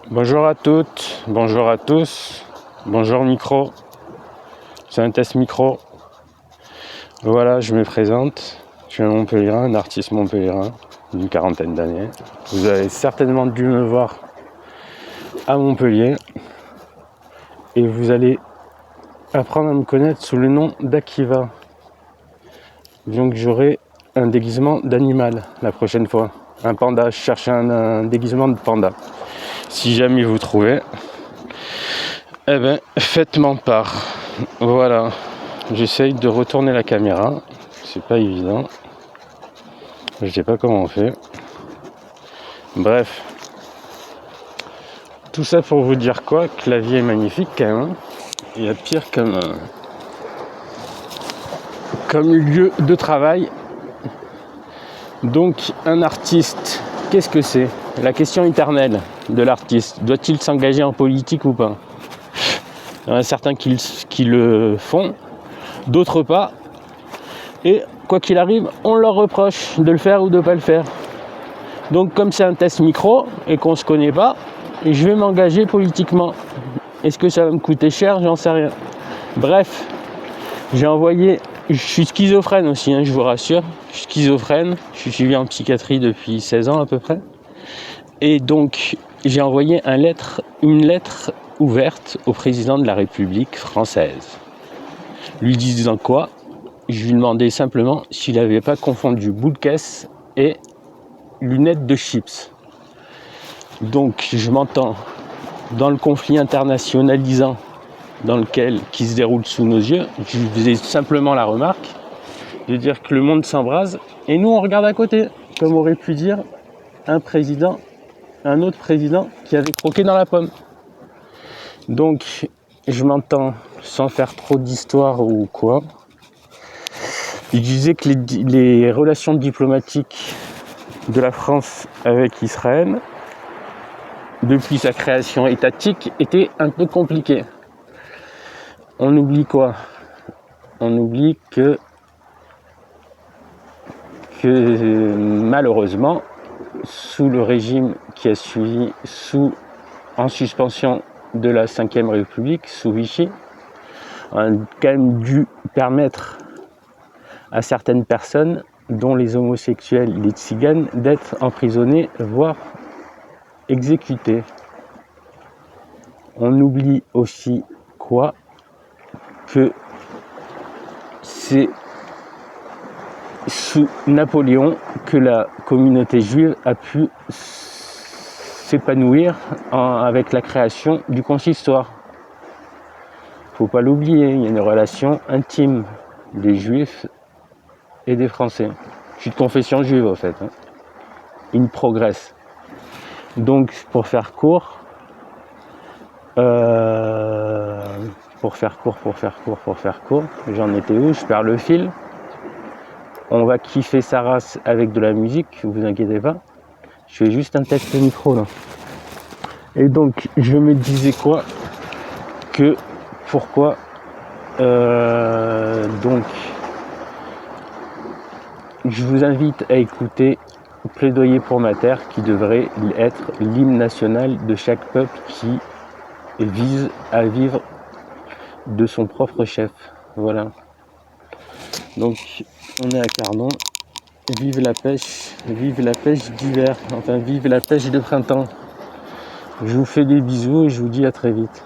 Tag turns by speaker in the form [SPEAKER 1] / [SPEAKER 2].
[SPEAKER 1] Bonjour à toutes, bonjour à tous, bonjour micro, c'est un test micro. Voilà, je me présente, je suis un Montpellierin, un artiste montpellierin d'une quarantaine d'années. Vous avez certainement dû me voir à Montpellier et vous allez apprendre à me connaître sous le nom d'Akiva. Donc j'aurai un déguisement d'animal la prochaine fois, un panda, je cherche un déguisement de panda. Si jamais vous trouvez, eh ben faites-m'en part. Voilà, j'essaye de retourner la caméra, c'est pas évident, je sais pas comment on fait. Bref, tout ça pour vous dire quoi, que la vie est magnifique quand même. Il y a pire comme lieu de travail. Donc un artiste, qu'est-ce que c'est? La question éternelle de l'artiste, doit-il s'engager en politique ou pas? Il y en a certains qui le font, d'autres pas. Et quoi qu'il arrive, on leur reproche de le faire ou de ne pas le faire. Donc comme c'est un test micro et qu'on ne se connaît pas, je vais m'engager politiquement. Est-ce que ça va me coûter cher? J'en sais rien. Bref, j'ai envoyé... Je suis schizophrène aussi, je vous rassure. Je suis schizophrène, je suis suivi en psychiatrie depuis 16 ans à peu près. Et donc, j'ai envoyé une lettre ouverte au président de la République française. Lui disant quoi? Je lui demandais simplement s'il n'avait pas confondu bout de caisse et lunettes de chips. Donc, je m'entends dans le conflit internationalisant qui se déroule sous nos yeux. Je lui faisais simplement la remarque de dire que le monde s'embrase et nous on regarde à côté, comme aurait pu dire un autre président qui avait croqué dans la pomme. Donc je m'entends, sans faire trop d'histoire ou quoi, il disait que les relations diplomatiques de la France avec Israël depuis sa création étatique étaient un peu compliquées. On oublie quoi? On oublie que malheureusement, sous le régime qui a suivi, en suspension de la Ve République, sous Vichy, on a quand même dû permettre à certaines personnes, dont les homosexuels, les tziganes, d'être emprisonnés, voire exécutés. On oublie aussi quoi? Que c'est sous Napoléon que la communauté juive a pu s'épanouir avec la création du consistoire. Faut pas l'oublier, il y a une relation intime des juifs et des français. Je suis de confession juive en fait. Ils progressent. Donc pour faire court, j'en étais où? Je perds le fil. On va kiffer sa race avec de la musique, vous inquiétez pas. Je fais juste un test de micro là. Et donc je me disais quoi? Que pourquoi donc je vous invite à écouter Plaidoyer pour ma terre, qui devrait être l'hymne national de chaque peuple qui vise à vivre de son propre chef. Voilà. Donc on est à Carnon. Vive la pêche d'hiver, enfin vive la pêche de printemps. Je vous fais des bisous et je vous dis à très vite.